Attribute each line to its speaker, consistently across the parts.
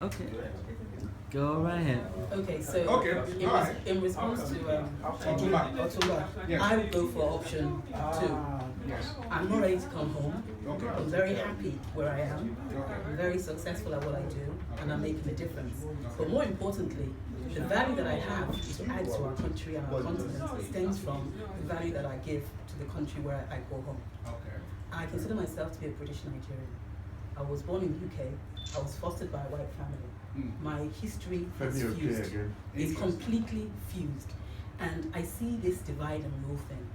Speaker 1: Okay. Go right ahead.
Speaker 2: Okay, so in response to Otunba,
Speaker 3: Yes.
Speaker 2: I would go for option two.
Speaker 3: Yes.
Speaker 2: I'm not ready to come home.
Speaker 3: Okay.
Speaker 2: I'm very happy where I am.
Speaker 3: Okay.
Speaker 2: I'm very successful at what I do, and I'm making a difference. But more importantly, the value that I have to add to our country and our continent stems from the value that I give to the country where I call home.
Speaker 3: Okay.
Speaker 2: I consider myself to be a British Nigerian. I was born in UK. I was fostered by a white family. My history is fused. It's completely fused. And I see this divide and rule thing.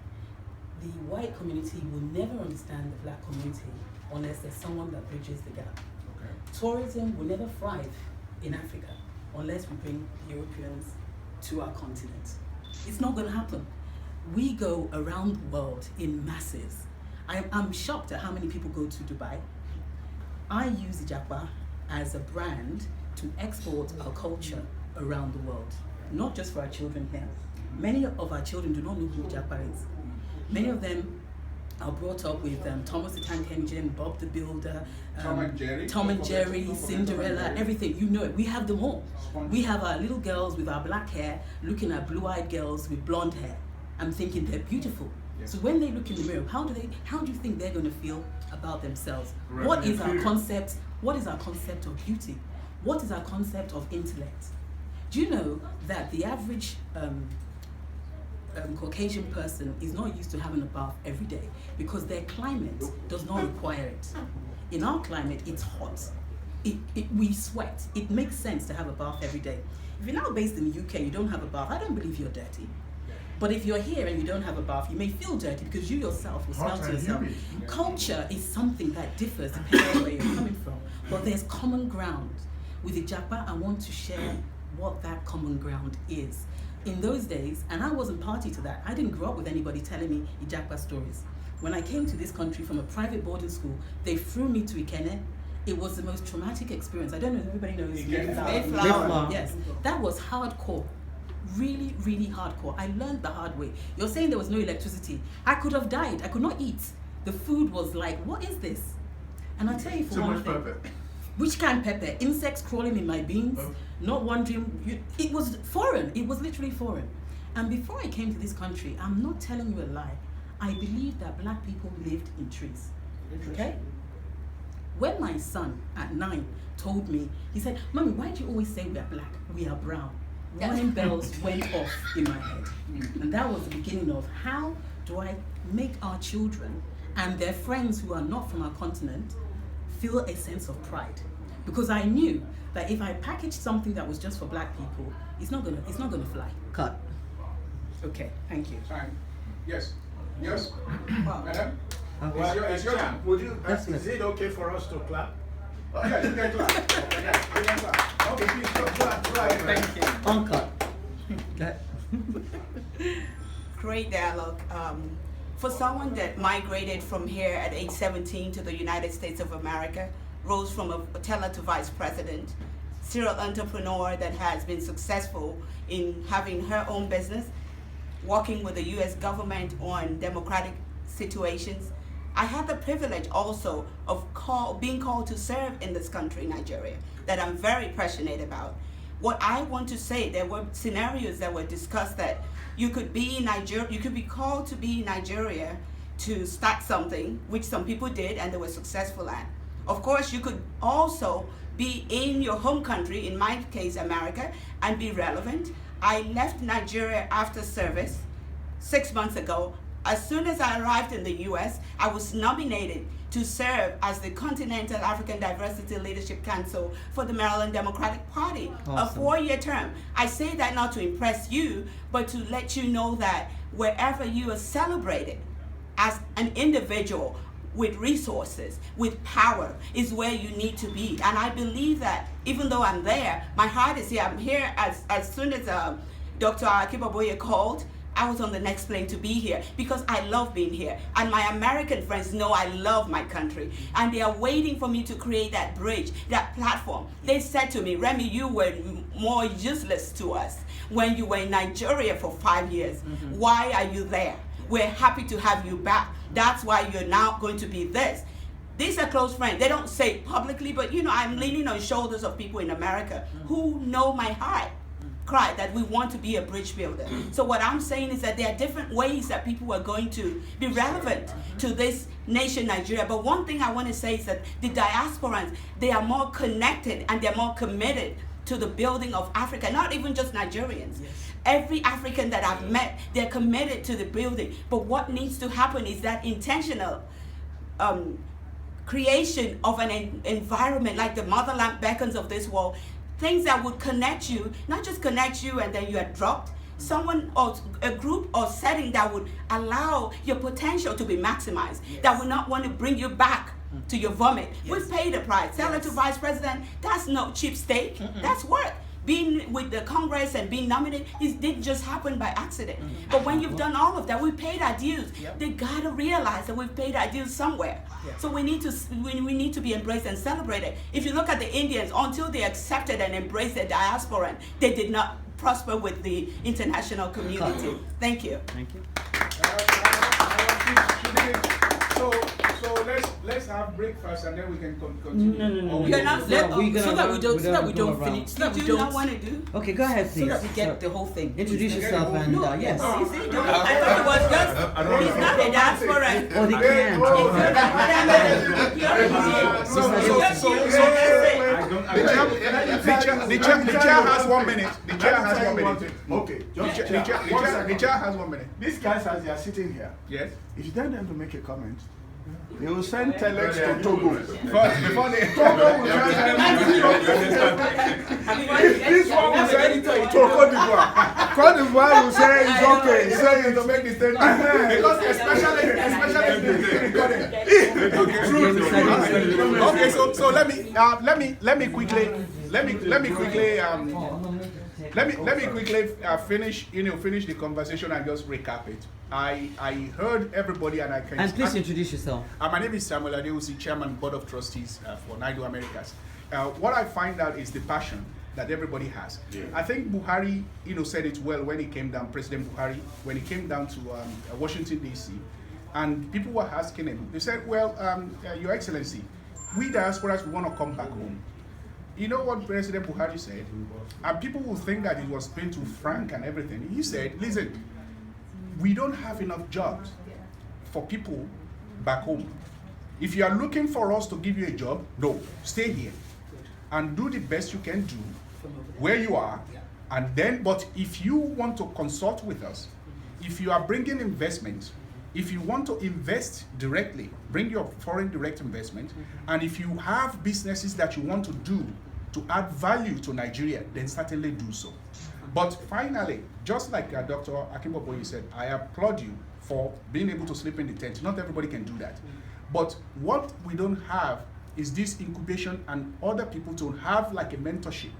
Speaker 2: The white community will never understand the black community unless there's someone that bridges the gap.
Speaker 3: Okay.
Speaker 2: Tourism will never thrive in Africa unless we bring Europeans to our continent. It's not going to happen. We go around the world in masses. I'm shocked at how many people go to Dubai. I use Diaspora as a brand to export our culture around the world, not just for our children here. Many of our children do not know who Diaspora is. Many of them are brought up with Thomas the Tank Engine, Bob the Builder, Tom and Jerry, Cinderella, everything. You know it. We have them all. We have our little girls with our black hair looking at blue-eyed girls with blonde hair. I'm thinking they're beautiful. Yes. So when they look in the mirror, how do you think they're going to feel about themselves? Right. What is our concept? What is our concept of beauty? What is our concept of intellect? Do you know that the average Caucasian person is not used to having a bath every day because their climate does not require it. In our climate, it's hot. We sweat. It makes sense to have a bath every day. If you're now based in the UK, you don't have a bath, I don't believe you're dirty. But if you're here and you don't have a bath, you may feel dirty because you yourself will smell to yourself. Culture is something that differs depending on where you're coming from. But there's common ground. With Ijapa, I want to share what that common ground is. In those days, and I wasn't party to that, I didn't grow up with anybody telling me Ijapa stories. When I came to this country from a private boarding school, they threw me to Ikene. It was the most traumatic experience. I don't know if everybody knows Mayflower. Yes, that was hardcore. Really, really hardcore. I learned the hard way. You're saying there was no electricity. I could have died. I could not eat. The food was like, what is this? And I'll tell you for one thing. Which kind of pepper? Insects crawling in my beans, not wondering. It was foreign. It was literally foreign. And before I came to this country, I'm not telling you a lie. I believed that black people lived in trees. Okay? When my son at 9 told me, he said, "Mommy, why do you always say we are black? We are brown." Warning bells went off in my head. And that was the beginning of how do I make our children and their friends who are not from our continent feel a sense of pride. Because I knew that if I packaged something that was just for black people, it's not gonna fly.
Speaker 1: Cut.
Speaker 2: Okay, thank you.
Speaker 3: Time. Yes. Yes. Madam?
Speaker 4: Well,
Speaker 3: It's your turn.
Speaker 4: would you, is it okay for us to clap?
Speaker 3: Oh, yeah, you can clap. Yes, sir. Okay, please clap.
Speaker 2: Thank you.
Speaker 1: Uncut. Okay.
Speaker 5: Great dialogue. For someone that migrated from here at age 17 to the United States of America, rose from a teller to vice president, serial entrepreneur that has been successful in having her own business, working with the US government on democratic situations. I had the privilege also of being called to serve in this country, Nigeria, that I'm very passionate about. What I want to say, there were scenarios that were discussed that you could be in Nigeria, you could be called to be in Nigeria to start something, which some people did and they were successful at. Of course, you could also be in your home country, in my case, America, and be relevant. I left Nigeria after service 6 months ago. As soon as I arrived in the US, I was nominated to serve as the Continental African Diversity Leadership Council for the Maryland Democratic Party,
Speaker 1: Awesome.
Speaker 5: a 4-year term. I say that not to impress you, but to let you know that wherever you are celebrated as an individual with resources, with power, is where you need to be. And I believe that even though I'm there, my heart is here. I'm here as soon as Dr. Akinboboye called, I was on the next plane to be here because I love being here. And my American friends know I love my country. And they are waiting for me to create that bridge, that platform. They said to me, "Remy, you were more useless to us when you were in Nigeria for 5 years. Why are you there? We're happy to have you back. That's why you're now going to be this." These are close friends. They don't say it publicly, but you know, I'm leaning on shoulders of people in America who know my heart cry that we want to be a bridge builder. So what I'm saying is that there are different ways that people are going to be relevant to this nation, Nigeria. But one thing I want to say is that the diasporans, they are more connected and they're more committed to the building of Africa, not even just Nigerians.
Speaker 2: Yes.
Speaker 5: Every African that I've met, they're committed to the building. But what needs to happen is that intentional creation of an environment like the motherland beckons of this world, things that would connect you, not just connect you and then you are dropped, someone or a group or setting that would allow your potential to be maximized, that would not want to bring you back to your vomit. We've paid the price. Senator to Vice President, that's no cheap steak. That's work. Being with the Congress and being nominated, it didn't just happen by accident. But when you've done all of that, we paid our dues. They gotta realize that we've paid our dues somewhere. So we need to be embraced and celebrated. If you look at the Indians, until they accepted and embraced their diaspora, they did not prosper with the international community. Thank you.
Speaker 1: Thank you.
Speaker 3: So let's have breakfast and then we can continue.
Speaker 1: No.
Speaker 2: You're not, so that we don't finish. So that
Speaker 5: Do
Speaker 2: we
Speaker 5: you
Speaker 2: don't
Speaker 5: not want to do?
Speaker 1: Okay, go ahead, please.
Speaker 2: So that we get the whole thing.
Speaker 1: Introduce yourself and yes.
Speaker 5: You see, I thought it was just, he's not a diaspora.
Speaker 1: Oh, they can.
Speaker 3: The chair has 1 minute. The chair has 1 minute.
Speaker 4: Okay.
Speaker 3: The chair has 1 minute.
Speaker 4: These guys, as they are sitting here,
Speaker 3: Yes.
Speaker 4: if you tell them to make a comment, they will send telex to Togo.
Speaker 3: First, before they
Speaker 4: Togo will this one will send to Cote d'Ivoire. Cote d'Ivoire will say it's okay.
Speaker 3: It's okay to make the statement because especially okay. So let me quickly finish the conversation and just recap it. I heard everybody and I can.
Speaker 1: And please introduce yourself.
Speaker 3: My name is Samuel Adewusi, Chairman Board of Trustees for Nigel Americas. What I find out is the passion that everybody has. Yeah. I think Buhari, said it well when he came down. President Buhari, when he came down to Washington D.C., and people were asking him. They said, "Well, Your Excellency, we diasporas want to come back home." You know what President Buhari said? And people will think that he was being too frank and everything. He said, "Listen, we don't have enough jobs for people back home. If you are looking for us to give you a job, no, stay here and do the best you can do where you are. And then, but if you want to consult with us, if you are bringing investment, if you want to invest directly, bring your foreign direct investment, and if you have businesses that you want to do to add value to Nigeria, then certainly do so." But finally, just like Dr. Akinboboye said, I applaud you for being able to sleep in the tent. Not everybody can do that. But what we don't have is this incubation and other people to have like a mentorship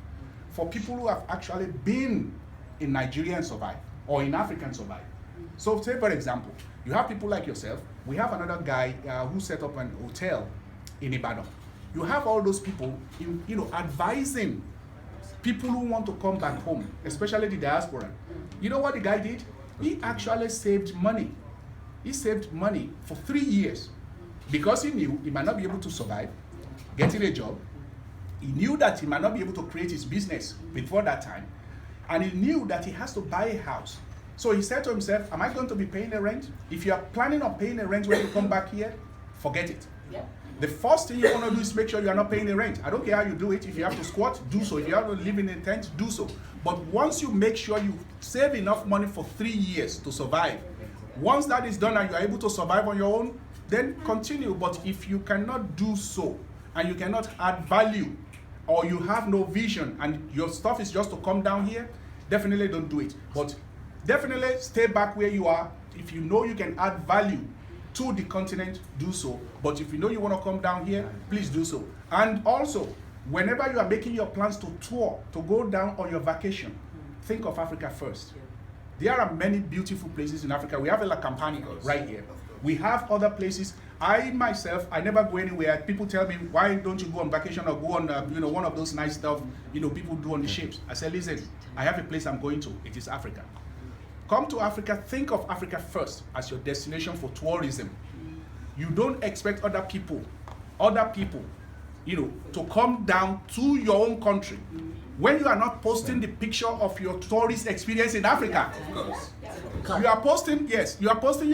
Speaker 3: for people who have actually been in Nigeria and survived, or in Africa and survived. So say, for example, you have people like yourself. We have another guy who set up an hotel in Ibadan. You have all those people, advising people who want to come back home, especially the diaspora. You know what the guy did? He actually saved money. He saved money for 3 years because he knew he might not be able to survive getting a job. He knew that he might not be able to create his business before that time. And he knew that he has to buy a house. So he said to himself, am I going to be paying a rent? If you are planning on paying a rent when you come back here, forget it. Yeah. The first thing you want to do is make sure you are not paying the rent. I don't care how you do it. If you have to squat, do so. If you have to live in a tent, do so. But once you make sure you save enough money for 3 years to survive, once that is done and you are able to survive on your own, then continue. But if you cannot do so, and you cannot add value, or you have no vision, and your stuff is just to come down here, definitely don't do it. But definitely stay back where you are. If you know you can add value to the continent, do so. But if you know you want to come down here, please do so. And also, whenever you are making your plans to tour, to go down on your vacation, think of Africa first. There are many beautiful places in Africa. We have La Campania right here. We have other places. I myself, I never go anywhere. People tell me, why don't you go on vacation or go on, one of those nice stuff, people do on the ships. I say, listen, I have a place I'm going to. It is Africa. Come to Africa, think of Africa first as your destination for tourism. You don't expect other people other people, you know, to come down to your own country when you are not posting the picture of your tourist experience in Africa.
Speaker 4: Of course.
Speaker 3: You are posting, yes, you are posting your